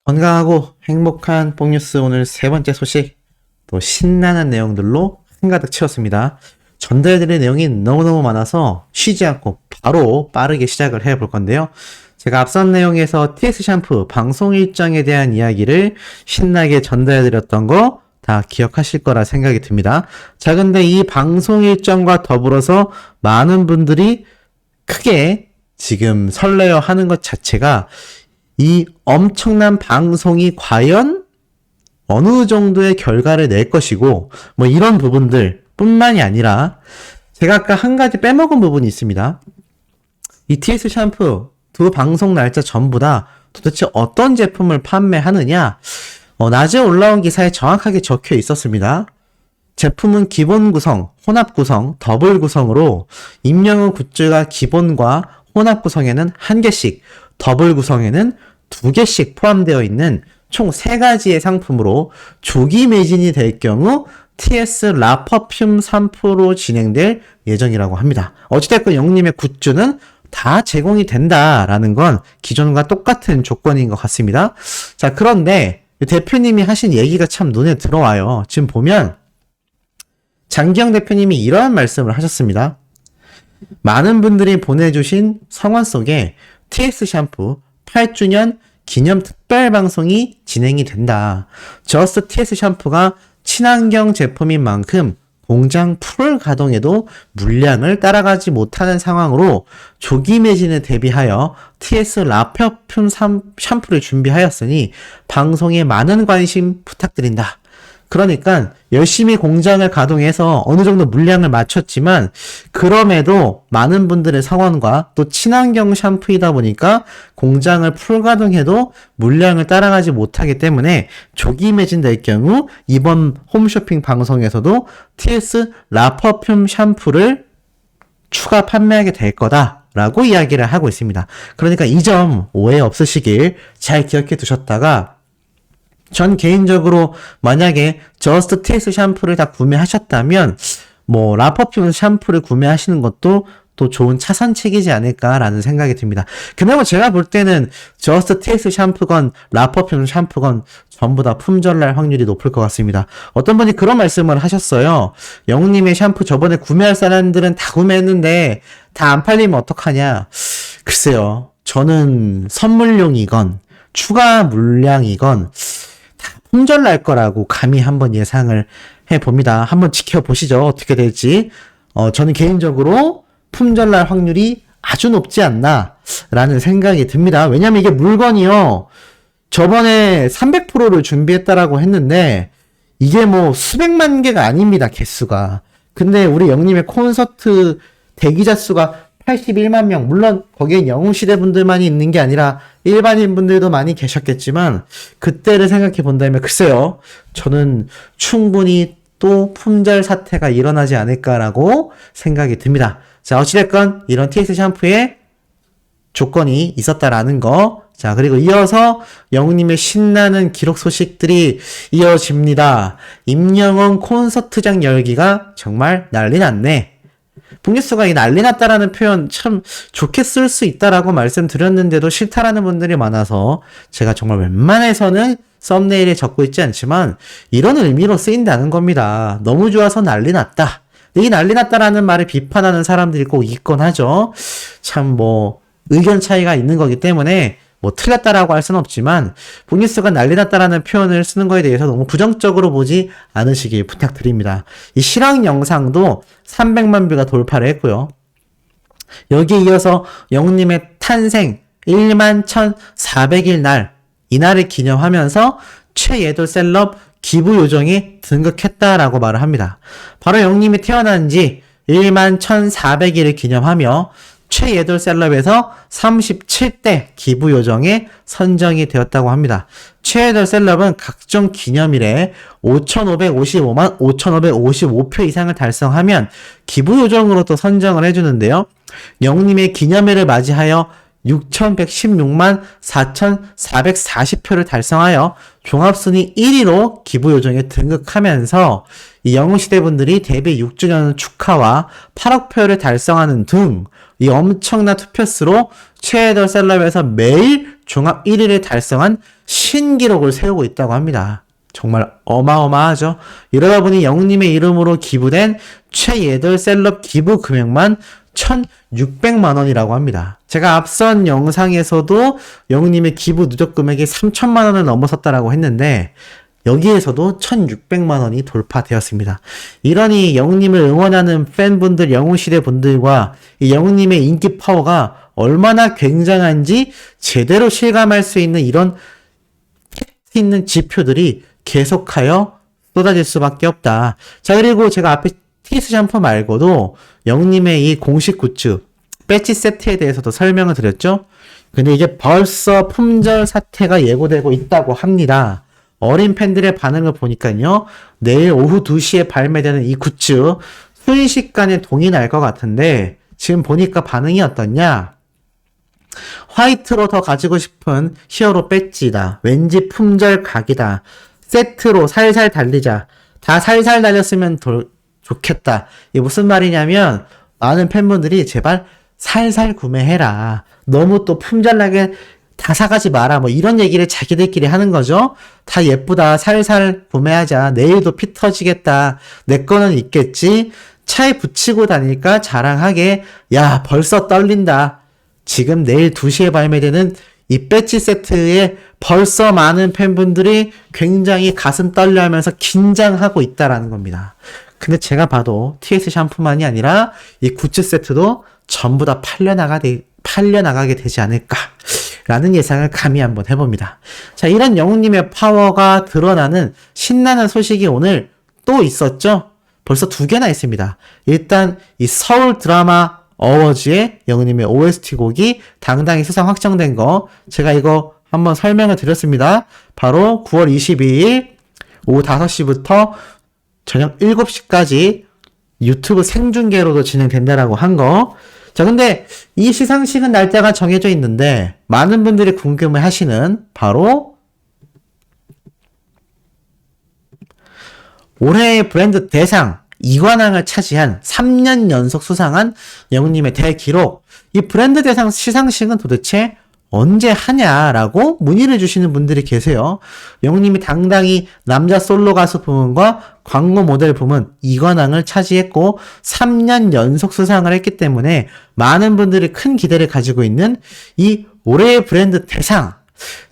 건강하고 행복한 뽕뉴스 오늘 세 번째 소식, 또 신나는 내용들로 한가득 채웠습니다. 전달해드릴 내용이 너무너무 많아서 쉬지 않고 바로 빠르게 시작을 해볼 건데요. 제가 앞선 내용에서 TS 샴푸 방송 일정에 대한 이야기를 신나게 전달해드렸던 거 다 기억하실 거라 생각이 듭니다. 자, 근데 이 방송 일정과 더불어서 많은 분들이 크게 지금 설레어 하는 것 자체가 이 엄청난 방송이 과연 어느 정도의 결과를 낼 것이고, 뭐 이런 부분들 뿐만이 아니라 제가 아까 한 가지 빼먹은 부분이 있습니다. 이 TS 샴푸 두 방송 날짜 전부 다 도대체 어떤 제품을 판매하느냐, 낮에 올라온 기사에 정확하게 적혀 있었습니다. 제품은 기본 구성, 혼합 구성, 더블 구성으로 임영웅 굿즈가 기본과 혼합 구성에는 1개씩, 더블 구성에는 2개씩 포함되어 있는 총 3가지의 상품으로 조기 매진이 될 경우 TS 라퍼퓸 3%로 진행될 예정이라고 합니다. 어찌됐건 영님의 굿즈는 다 제공이 된다라는 건 기존과 똑같은 조건인 것 같습니다. 자, 그런데 대표님이 하신 얘기가 참 눈에 들어와요. 지금 보면 장기영 대표님이 이러한 말씀을 하셨습니다. 많은 분들이 보내주신 성원 속에 TS 샴푸 8주년 기념 특별 방송이 진행이 된다. 저스트 TS 샴푸가 친환경 제품인 만큼 공장 풀 가동에도 물량을 따라가지 못하는 상황으로 조기 매진에 대비하여 TS 라퍼퓸 샴푸를 준비하였으니 방송에 많은 관심 부탁드린다. 그러니까 열심히 공장을 가동해서 어느 정도 물량을 맞췄지만 그럼에도 많은 분들의 성원과 또 친환경 샴푸이다 보니까 공장을 풀가동해도 물량을 따라가지 못하기 때문에 조기 매진될 경우 이번 홈쇼핑 방송에서도 TS 라퍼퓸 샴푸를 추가 판매하게 될 거다라고 이야기를 하고 있습니다. 그러니까 이 점 오해 없으시길 잘 기억해 두셨다가 전 개인적으로 만약에 저스트 TS 샴푸를 다 구매하셨다면 뭐 라퍼퓸 샴푸를 구매하시는 것도 또 좋은 차선책이지 않을까라는 생각이 듭니다. 그나마 제가 볼 때는 저스트 TS 샴푸건 라퍼퓸 샴푸건 전부 다 품절날 확률이 높을 것 같습니다. 어떤 분이 그런 말씀을 하셨어요. 영웅님의 샴푸 저번에 구매할 사람들은 다 구매했는데 다 안 팔리면 어떡하냐. 글쎄요. 저는 선물용이건 추가 물량이건 품절 날 거라고 감히 한번 예상을 해봅니다. 한번 지켜보시죠. 어떻게 될지. 저는 개인적으로 품절 날 확률이 아주 높지 않나 라는 생각이 듭니다. 왜냐면 이게 물건이요. 저번에 300%를 준비했다라고 했는데 이게 뭐 수백만 개가 아닙니다. 개수가. 근데 우리 영님의 콘서트 대기자 수가 81만 명. 물론 거기엔 영웅시대 분들만이 있는 게 아니라 일반인 분들도 많이 계셨겠지만 그때를 생각해 본다면 글쎄요. 저는 충분히 또 품절 사태가 일어나지 않을까라고 생각이 듭니다. 자, 어찌됐건 이런 TS 샴푸의 조건이 있었다라는 거. 자, 그리고 이어서 영웅님의 신나는 기록 소식들이 이어집니다. 임영웅 콘서트장 열기가 정말 난리 났네. 뽕뉴스가 이 난리 났다라는 표현 참 좋게 쓸 수 있다라고 말씀드렸는데도 싫다라는 분들이 많아서 제가 정말 웬만해서는 썸네일에 적고 있지 않지만 이런 의미로 쓰인다는 겁니다. 너무 좋아서 난리 났다. 이 난리 났다라는 말을 비판하는 사람들이 꼭 있곤 하죠. 참 뭐 의견 차이가 있는 거기 때문에 뭐 틀렸다라고 할 수는 없지만 뽕뉴스가 난리 났다라는 표현을 쓰는 거에 대해서 너무 부정적으로 보지 않으시길 부탁드립니다. 이 실황 영상도 300만 뷰가 돌파를 했고요. 여기에 이어서 영웅님의 탄생 11,400일 날 이날을 기념하면서 최예돌 셀럽 기부 요정에 등극했다라고 말을 합니다. 바로 영웅님이 태어난 지 11,400일을 기념하며 최예돌 셀럽에서 37대 기부 요정에 선정이 되었다고 합니다. 최예돌 셀럽은 각종 기념일에 5,555표 이상을 달성하면 기부 요정으로 또 선정을 해주는데요. 영웅님의 기념일을 맞이하여 6,116만 4,440표를 달성하여 종합순위 1위로 기부요정에 등극하면서 이 영웅시대분들이 데뷔 6주년 축하와 8억 표를 달성하는 등 이 엄청난 투표수로 최애돌 셀럽에서 매일 종합 1위를 달성한 신기록을 세우고 있다고 합니다. 정말 어마어마하죠. 이러다 보니 영웅님의 이름으로 기부된 최예돌 셀럽 기부 금액만 1,600만 원이라고 합니다. 제가 앞선 영상에서도 영웅님의 기부 누적 금액이 3천만 원을 넘어섰다라고 했는데 여기에서도 1,600만 원이 돌파되었습니다. 이러니 영웅님을 응원하는 팬분들, 영웅시대 분들과 이 영웅님의 인기 파워가 얼마나 굉장한지 제대로 실감할 수 있는 이런 팩트 있는 지표들이 계속하여 쏟아질 수밖에 없다. 자, 그리고 제가 앞에 TS 샴푸 말고도 영웅님의 이 공식 굿즈 배지 세트에 대해서도 설명을 드렸죠. 근데 이제 벌써 품절 사태가 예고되고 있다고 합니다. 어린 팬들의 반응을 보니까요, 내일 오후 2시에 발매되는 이 굿즈 순식간에 동이 날 것 같은데 지금 보니까 반응이 어떻냐? 화이트로 더 가지고 싶은 히어로 배지다. 왠지 품절 각이다. 세트로 살살 달리자. 다 살살 달렸으면 좋겠다. 이게 무슨 말이냐면 많은 팬분들이 제발 살살 구매해라. 너무 또 품절나게 다 사가지 마라. 뭐 이런 얘기를 자기들끼리 하는 거죠. 다 예쁘다. 살살 구매하자. 내일도 피 터지겠다. 내 거는 있겠지. 차에 붙이고 다니니까 자랑하게 야 벌써 떨린다. 지금 내일 2시에 발매되는 이 배지 세트에 벌써 많은 팬분들이 굉장히 가슴 떨려하면서 긴장하고 있다라는 겁니다. 근데 제가 봐도 TS 샴푸만이 아니라 이 굿즈 세트도 전부 다 팔려나가게 되지 않을까라는 예상을 감히 한번 해봅니다. 자, 이런 영웅님의 파워가 드러나는 신나는 소식이 오늘 또 있었죠? 벌써 2개나 있습니다. 일단 이 서울 드라마 어워즈의 영웅님의 OST 곡이 당당히 수상 확정된 거 제가 이거 한번 설명을 드렸습니다. 바로 9월 22일 오후 5시부터 저녁 7시까지 유튜브 생중계로도 진행된다라고 한 거. 자, 근데 이 시상식은 날짜가 정해져 있는데 많은 분들이 궁금해 하시는 바로 올해의 브랜드 대상 2관왕을 차지한 3년 연속 수상한 영웅님의 대기록. 이 브랜드 대상 시상식은 도대체 언제 하냐라고 문의를 주시는 분들이 계세요. 영웅님이 당당히 남자 솔로 가수 부문과 광고 모델 부문 2관왕을 차지했고 3년 연속 수상을 했기 때문에 많은 분들이 큰 기대를 가지고 있는 이 올해의 브랜드 대상.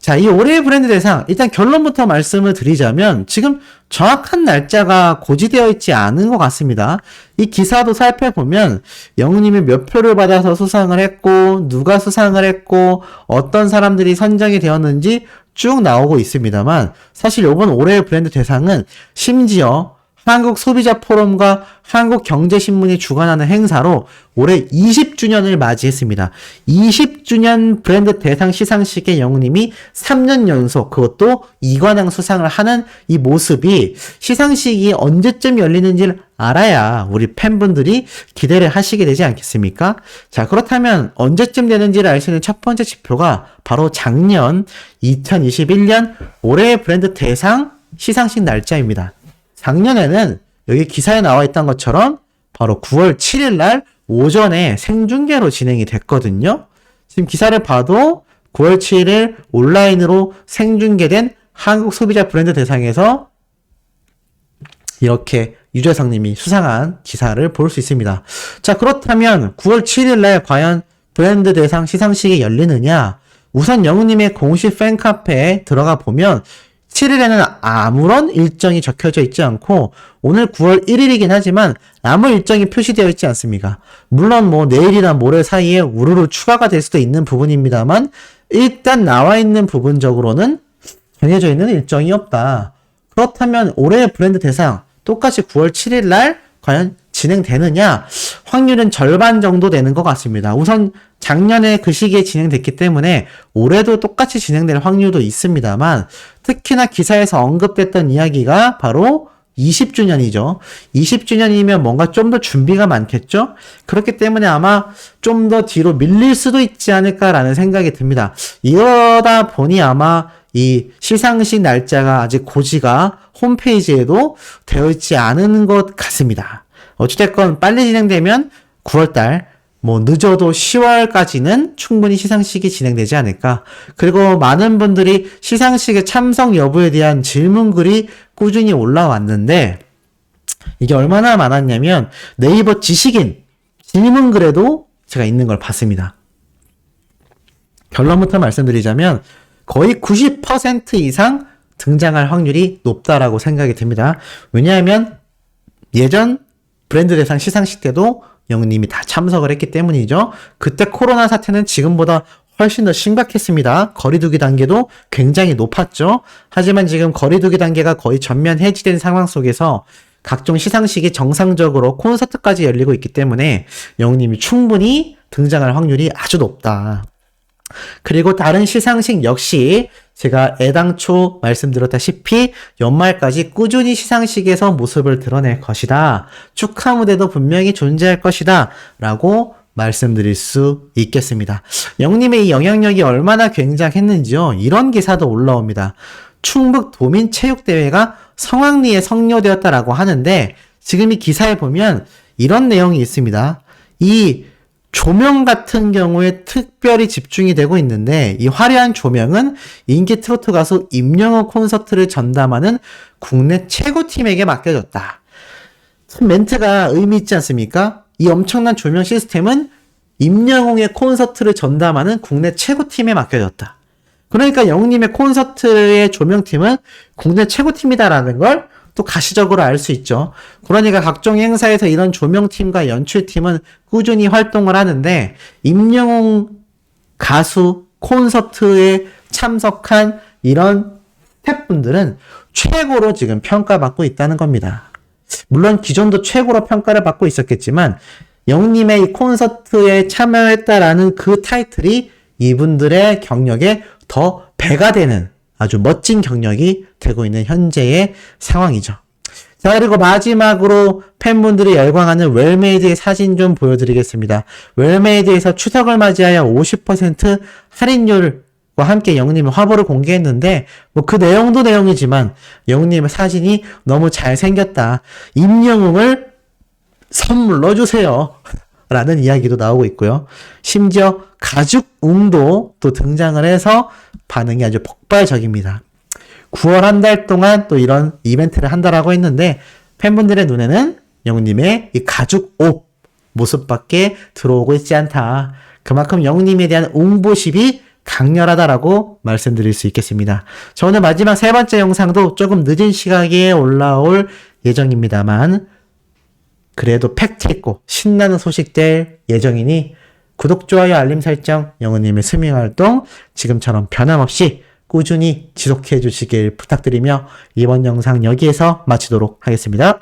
자, 이 올해의 브랜드 대상 일단 결론부터 말씀을 드리자면 지금 정확한 날짜가 고지되어 있지 않은 것 같습니다. 이 기사도 살펴보면 영웅님이 몇 표를 받아서 수상을 했고 누가 수상을 했고 어떤 사람들이 선정이 되었는지 쭉 나오고 있습니다만 사실 이번 올해의 브랜드 대상은 심지어 한국소비자포럼과 한국경제신문이 주관하는 행사로 올해 20주년을 맞이했습니다. 20주년 브랜드 대상 시상식에 영웅님이 3년 연속 그것도 2관왕 수상을 하는 이 모습이 시상식이 언제쯤 열리는지를 알아야 우리 팬분들이 기대를 하시게 되지 않겠습니까? 자, 그렇다면 언제쯤 되는지를 알 수 있는 첫 번째 지표가 바로 작년 2021년 올해의 브랜드 대상 시상식 날짜입니다. 작년에는 여기 기사에 나와 있던 것처럼 바로 9월 7일 날 오전에 생중계로 진행이 됐거든요. 지금 기사를 봐도 9월 7일 온라인으로 생중계된 한국 소비자 브랜드 대상에서 이렇게 유재석님이 수상한 기사를 볼 수 있습니다. 자, 그렇다면 9월 7일 날 과연 브랜드 대상 시상식이 열리느냐? 우선 영웅님의 공식 팬카페에 들어가 보면 7일에는 아무런 일정이 적혀져 있지 않고 오늘 9월 1일이긴 하지만 아무 일정이 표시되어 있지 않습니까? 물론 뭐 내일이나 모레 사이에 우르르 추가가 될 수도 있는 부분입니다만 일단 나와 있는 부분적으로는 정해져 있는 일정이 없다. 그렇다면 올해의 브랜드 대상 똑같이 9월 7일 날 과연 진행되느냐? 확률은 절반 정도 되는 것 같습니다. 우선 작년에 그 시기에 진행됐기 때문에 올해도 똑같이 진행될 확률도 있습니다만 특히나 기사에서 언급됐던 이야기가 바로 20주년이죠. 20주년이면 뭔가 좀 더 준비가 많겠죠? 그렇기 때문에 아마 좀 더 뒤로 밀릴 수도 있지 않을까라는 생각이 듭니다. 이러다 보니 아마 이 시상식 날짜가 아직 고지가 홈페이지에도 되어 있지 않은 것 같습니다. 어찌됐건 빨리 진행되면 9월달 뭐 늦어도 10월까지는 충분히 시상식이 진행되지 않을까. 그리고 많은 분들이 시상식의 참석 여부에 대한 질문글이 꾸준히 올라왔는데 이게 얼마나 많았냐면 네이버 지식인 질문글에도 제가 있는 걸 봤습니다. 결론부터 말씀드리자면 거의 90% 이상 등장할 확률이 높다라고 생각이 듭니다. 왜냐하면 예전 브랜드 대상 시상식 때도 영님이 다 참석을 했기 때문이죠. 그때 코로나 사태는 지금보다 훨씬 더 심각했습니다. 거리두기 단계도 굉장히 높았죠. 하지만 지금 거리두기 단계가 거의 전면 해지된 상황 속에서 각종 시상식이 정상적으로 콘서트까지 열리고 있기 때문에 영님이 충분히 등장할 확률이 아주 높다. 그리고 다른 시상식 역시 제가 애당초 말씀드렸다시피 연말까지 꾸준히 시상식에서 모습을 드러낼 것이다. 축하 무대도 분명히 존재할 것이다. 라고 말씀드릴 수 있겠습니다. 영님의 이 영향력이 얼마나 굉장했는지요. 이런 기사도 올라옵니다. 충북 도민체육대회가 성황리에 성료되었다라고 하는데 지금 이 기사에 보면 이런 내용이 있습니다. 이 조명 같은 경우에 특별히 집중이 되고 있는데 이 화려한 조명은 인기 트로트 가수 임영웅 콘서트를 전담하는 국내 최고팀에게 맡겨졌다. 참 멘트가 의미 있지 않습니까? 이 엄청난 조명 시스템은 임영웅의 콘서트를 전담하는 국내 최고팀에 맡겨졌다. 그러니까 영웅님의 콘서트의 조명팀은 국내 최고팀이다라는 걸 또 가시적으로 알 수 있죠. 그러니까 각종 행사에서 이런 조명팀과 연출팀은 꾸준히 활동을 하는데 임영웅 가수 콘서트에 참석한 이런 스태프분들은 최고로 지금 평가받고 있다는 겁니다. 물론 기존도 최고로 평가를 받고 있었겠지만 영웅님의 이 콘서트에 참여했다라는 그 타이틀이 이분들의 경력에 더 배가 되는 아주 멋진 경력이 되고 있는 현재의 상황이죠. 자, 그리고 마지막으로 팬분들이 열광하는 웰메이드의 사진 좀 보여드리겠습니다. 웰메이드에서 추석을 맞이하여 50% 할인율과 함께 영웅님의 화보를 공개했는데 뭐 그 내용도 내용이지만 영웅님의 사진이 너무 잘생겼다. 임영웅을 선물로 주세요. 라는 이야기도 나오고 있고요. 심지어 가죽웅도 또 등장을 해서 반응이 아주 폭발적입니다. 9월 한 달 동안 또 이런 이벤트를 한다라고 했는데 팬분들의 눈에는 영웅님의 이 가죽옷 모습밖에 들어오고 있지 않다. 그만큼 영웅님에 대한 옹보십이 강렬하다라고 말씀드릴 수 있겠습니다. 저 오늘 마지막 세 번째 영상도 조금 늦은 시각에 올라올 예정입니다만 그래도 팩트 있고 신나는 소식될 예정이니 구독, 좋아요, 알림 설정, 영웅님의 스밍 활동 지금처럼 변함없이 꾸준히 지속해 주시길 부탁드리며 이번 영상 여기에서 마치도록 하겠습니다.